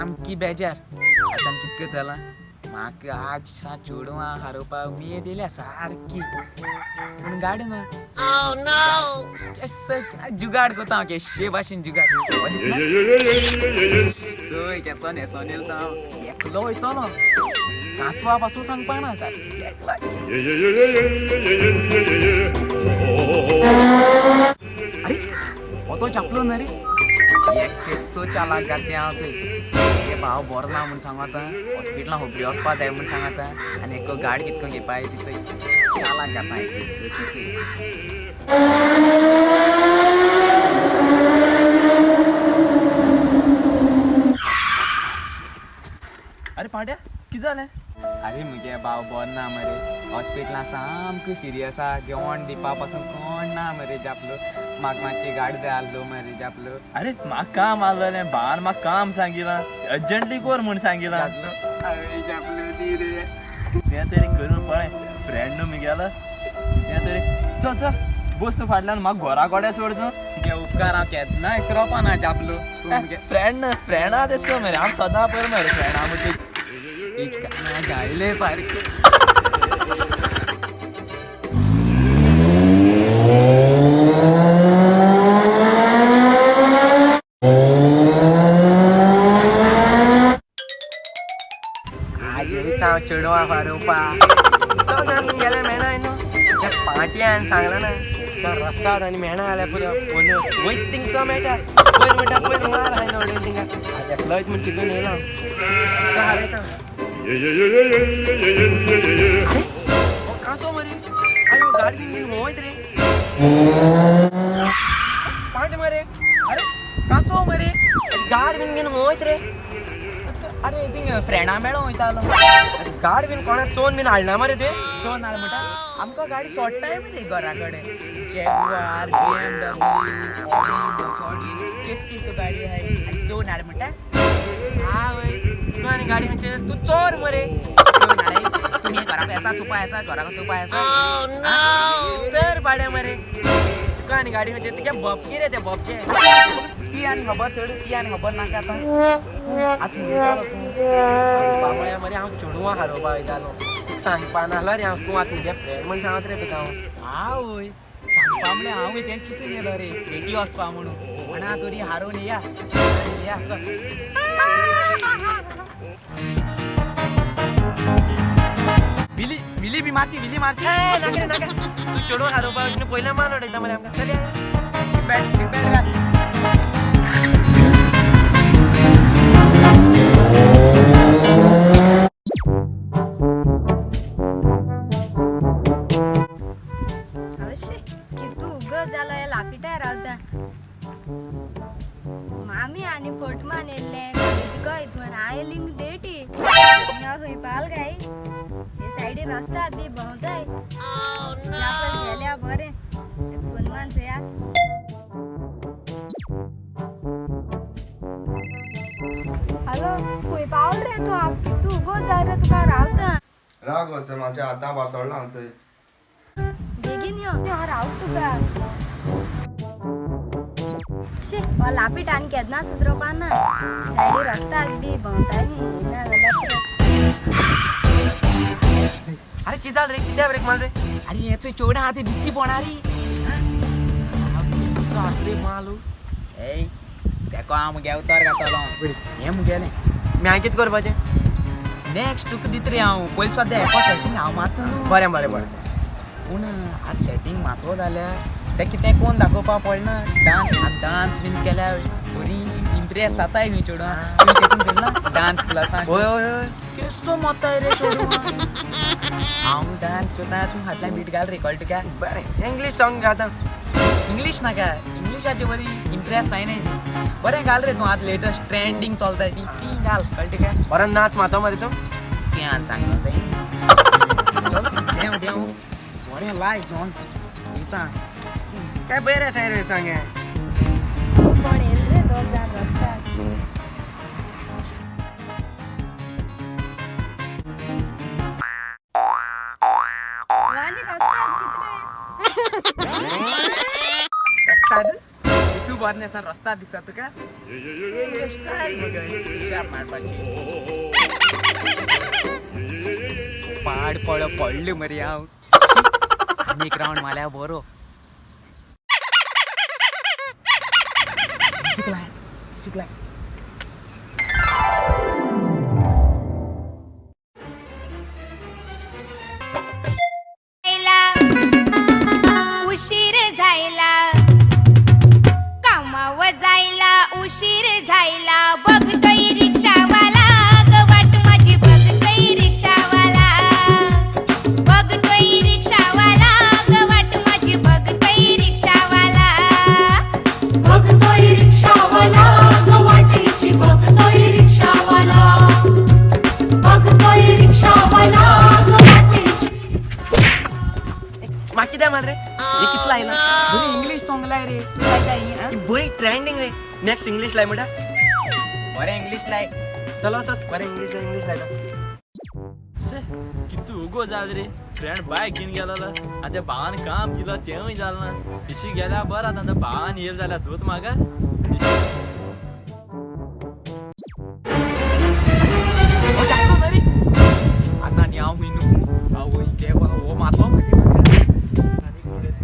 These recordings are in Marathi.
सामकी बेजार आता कितके जाला म्हाका आज सा चेडवां हारोवपाक उमेद येयल्या सारकी पूण गाडी ना केस जुगाड करता हांव केशे भाशेन जुगाड दिसना चोय केसो न्हेसोन येयलो तो हांव एकलो वयतलो कांसवा पासून सांगपा ना एकलाच अरे हो तो चापलो ना रे एक केसो चालाक गाते हांव थंय भाव बरो ना म्हूण सांगता हॉस्पिटलां खोबरी वचपा जाय म्हूण सांगता आनी एक गाडी कितको घेवपाक ती चोय चालाक घाता एक केस तिचोय अरे पांड्या कितें जालें अरे मुगे भाव बरो ना मरे हॉस्पिटलां सामको सिरियस आहा जेवण दिवपा पासून कोण ना मरे जापलो म्हाका मातशी गाडी जाय आसलो मरे जापलो अरे म्हाका काम आसलेलें भावान म्हाका काम सांगिलां अर्जंटली कर म्हूण सांगिलां जापलो ती रे तें तरी करून पळय फ्रेंड न्हू मुगेलो तें तरी चल चल बस तूं फाटल्यान म्हाका घरा गोड्या सोड तूं तुगे उपकार हांव केन्ना विसरोवपा ना जापलो फ्रेंड फ्रेंडा तेश मरे हांव सदां पळय मरे फ्रेंडा म्हणजे इचकाना गायले सारके आज वयता चेडवां हारोवपाक तो जावन गेले मेळना न्हू त्या पाट्यान सांगला ना तो रस्त्यार आनी मेळना जाल्यार पुरो वयता थिंगसो मेळटा पयर म्हणटा पयर मार हांवें उडयलें थिंगा आज एकलोच म्हूण चिकून येयलो कासो मरे अरे गाडी बीन घेवन वयत रे पाट मरे अरे कासो मरे गाडी बीन घेवन वयत रे अरे थिंग फ्रेंडा मेळोन वयतालो गाडी बीन कोणा चोन बीन हाडना मरे ते चोन हाड म्हणटा आमकां गाडी सोडटाय मरे घरा कडेन जॅग्वार BMW ऑडी मर्सिडीज केस केस गाडी आहाय आनी चोन हाड म्हणटा आवय तूं आनी गाडी खंयचे तूं चोर मरे चोर हाडे तुमी घराक येता चुपा येता घराक चुपा येता चर पाड्या मरे तुका आनी गाडी खंयचे तुगे भपके रे ते भपके ती आनी खबर सोड ती आनी खबर नाका आतां बाबळ्या मरे हांव चेडवां हारोवपाक वयतालो सांगपा नाहलो रे हांव तूं आतां म्हगे फ्रेंड म्हूण सांगत रे तुका हांव आवय सांगपा म्हणल्यार हांवूय तें चिंतून येयलो रे भेटी वचपा म्हणून म्हणा तरी हारोवन येया चल विली बी मारची नाका नाका तू चेडवां हारोवपाक वचून पयलें मान उडयता मरे आमकां चल सीट घाल मामी आणि फोटमान येल्ले गोंय पण आयलिंग डेटी खंय पाल गाय हे सायडीन रस्ता बी भोंवताय गेल्या बरें फोनमान चोया हॅलो खंय पावल रे तू उबो जाय रे तुका रावता राव गो म्हाज्या हातां वासोळ्ळा हांव चोय बेगीन यो हांव रावता तुका शे लापीट आनी केन्ना सुदरवपा ना सायडी रस्त्याक बी भोंवताय ना जाल्यार अरे चिजाल रे कित्या ब्रेक मार रे अरे हेचो चेवडा आहा ते दिसती पोणारी रे मालू ए तेको हांव मुगे उतर घातलो हें मुगेलें मी हांवें कितें करपाचें नेक्स्ट तुका दित रे हांव पयलीं सद्या एपा सेटींग हांव मारता बरें बरें बरें पूण आज सेटींग मातलो जाल्यार तें कितें कोण दाखोवपा पडना डान्स बीन केल्यार बरी इम्प्रेस जाताय खंय चेडवां तुमी तेतून चलना डान्स क्लासाक हय हय हय केसो मोताय रे चेडवां हांव डान्स करता तूं फाटल्यान बीट घाल रे कळटा तुका बरें इंग्लीश सॉंग गाता इंग्लीश नाका इंग्लिशाची बरी इम्प्रेस जायनाय ती बरें घाल रे तूं आतां लेटस्ट ट्रेंडींग चलता ती घाल कळटा तुका बरें नाच मातो मरे तूं तें आज सांगलो जाय चल देव बरें लाय सॉंग दिता काय बरें आसा रे सांगे कोण येल रे दोग जाण रस्त्याक वानी रस्त्याक कितें रे रस्त्याक बरनेसा रस्ता दिसता तुका स्टाईल बघ शाप मारपाची पाड पडले मरे हांव आनी एक राउंड मारल्या बरो शिकलाय उशीर जायला कामावर जायला उशीर जायला बघतोय रिक्षावाला ग वाट माझी बघतोय रिक्षावाला बघतोय रिक्षावाला ग वाट माझी बघतोय रिक्षावाला बघतोय रिक्षावाला ग वाटेची बघतोय रिक्षावाला बघतोय रिक्षावाला ग वाटेची माकी द्या मला रे हे कितला आहे ना बरी इंग्लिश सॉंग लाय रे काय बरी ट्रेंडिंग रे नेक्स्ट इंग्लिश लाय म्हणा बरे इंग्लिश लाय चलो सस बरे इंग्लिश लाय किती उगो जाल रे फ्रेंड बायक घेऊन गेला आणि त्या भावान काम केलं तेव्हाही झालं ना पिशी गेल्या बरं आता भावान येल झाल्या धूत मागा आता न्याव होईन आवई देवा ओ मातो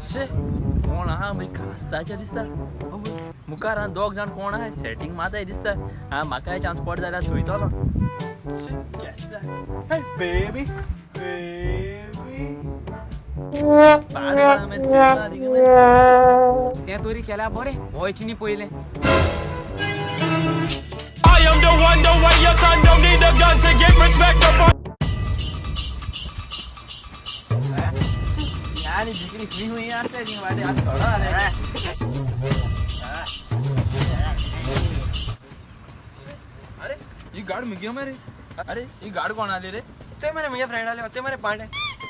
शे कोण हा मी खासताच्या दिसता मुखार दोग जाण कोण आहे सेटिंग माताय दिसता हा म्हाकाय चान्स पड जाल्यार सोयतलो शे केसा हे बेबी त्या तोरी केल्या बरे वयची नी पहिले I am the one, the way your son don't need a gun to get respect up on. यानी बिक्री हुई हुई यार तेरी वाले आज थोड़ा आले अरे ये गाड में गया मेरे अरे ये गाड कोण आले रे ते मरे माझ्या फ्रेंड आले होते मरे पांडे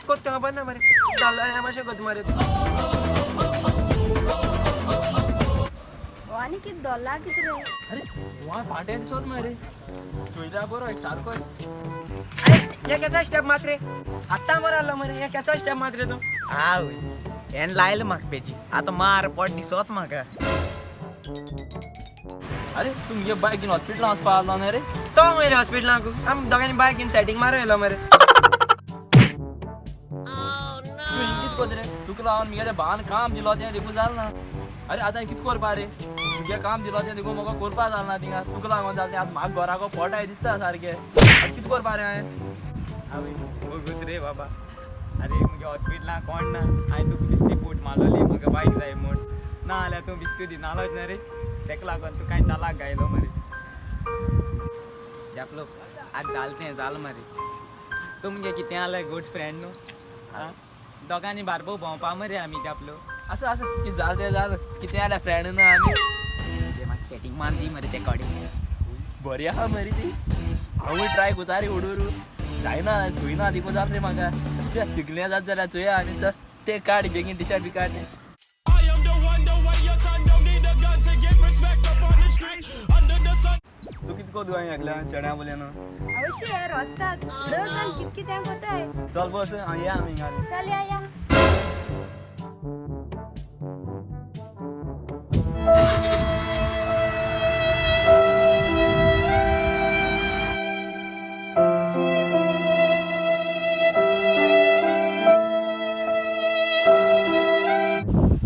कोते खबर ना मरे डाल या माशे कोत मारे आणि किती डॉला किती रे अरे वहाँ पांडे दिसत मेरे चोईला बरो एक सारखो अरे ये कैसा स्टेप मात्रे आता मरे आलो मरे ये कैसा स्टेप मात्रे तो आव एन लायल माक पेजी आता मार पड दिसत माका अरे तुम ये बाइक इन हॉस्पिटल आस पार लाने रे तो मेरे हॉस्पिटल को हम दोगांनी बाइक इन सेटिंग मारो एलो मरे तू इंगित को रे तू कला ऑन मिया बान काम दिलो ते देखो जाल ना अरे आता कित कोर पारे तुझे काम दिलो ते देखो मको कोर पा जालना दिगा तू कला ऑन जालते आज माग घरा को फोटा दिसता सारखे अब कित कोर पारे आहे अबे वो गुजरे बाबा अरे मुझे हॉस्पिटल कोण ना आय तू बिस्ती फूट मारली मग बाईक जाय म्हण ना आल्या तू बिस्ती दिनालोच ना रे तेक लागून तू काय चालाक गायलो मरे जापलो आज जाल मरे तू म्हणजे किती आलाय गुड फ्रेंड नो हा दोघांनी बारबो भोंवपा मरे आम्ही जापलो असं असं की जालते जाल किती आल्या फ्रेंड ना आम्ही ते माग सेटिंग मान दी मरे ते कॉडिंग बरी हा मरी ती आवय ट्राय कोतारी उडूरू जायना थुईना दिको जाल रे म्हाका च तिकल्या जात जाल्यार चोया आनी च ते काड बेगीन टी-शर्ट बी काड I am the one, the way your son don't need a gun to get respect up on the street. Under the sun. तू कितको दुआई ऐकल्या चढ्या बोल्यानं अवश्य यार रस्त्यात रोज कितकी टँक होत आहे चल बस या आम्ही घाल चल या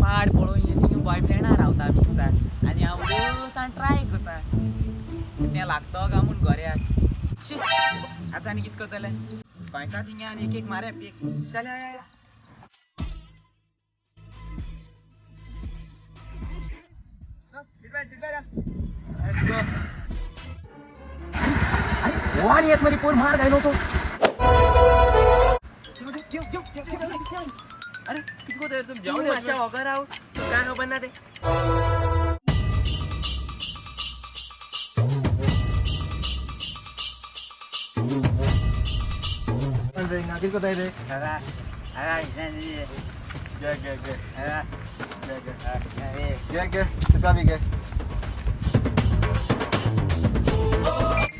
पाड पळोवन येती बॉयफ्रेंडा रावता मिस्तार आनी हांव उडोसान ट्राय करता तें लागतो गा म्हूण गोऱ्याक शी आतां आनी कितें करतले पैसा थिंगा आनी एक मारे पीक चल या वाणी येत मरी पोर मार घायलो तो अरे कितको देर तुम जाओ जाऊ अशा वगैरे राहू काय खबर ना ते कितको ताई रे गे कितना भी गे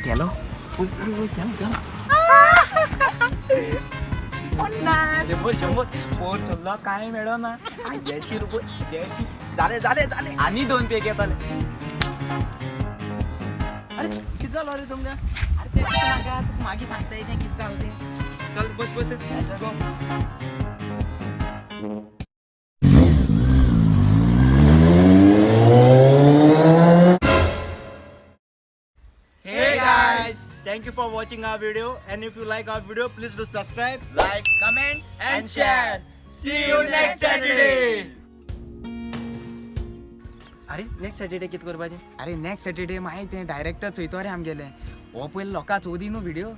गेलो 50 100 पोर चल्लो काय मेळो ना 150 रुपये 150 झाले आणि 2 पे घेताले अरे किती झालं रे तुमच्या अरे ते किती मागा तू मागे सांगता येते किती चालते चल बस Let's go. Hey guys, thank you for watching our video, and if you like our video, please do subscribe, like, Comment and share. See you next Saturday. अरे नेक्स्ट सॅटर्डे किती करपाचे अरे नेक्स्ट सॅटर्डे माहिती आहे डायरेक्टच वयतो रे आमगेले हो पयलीं लोकांच चोदी न्हू व्हिडिओ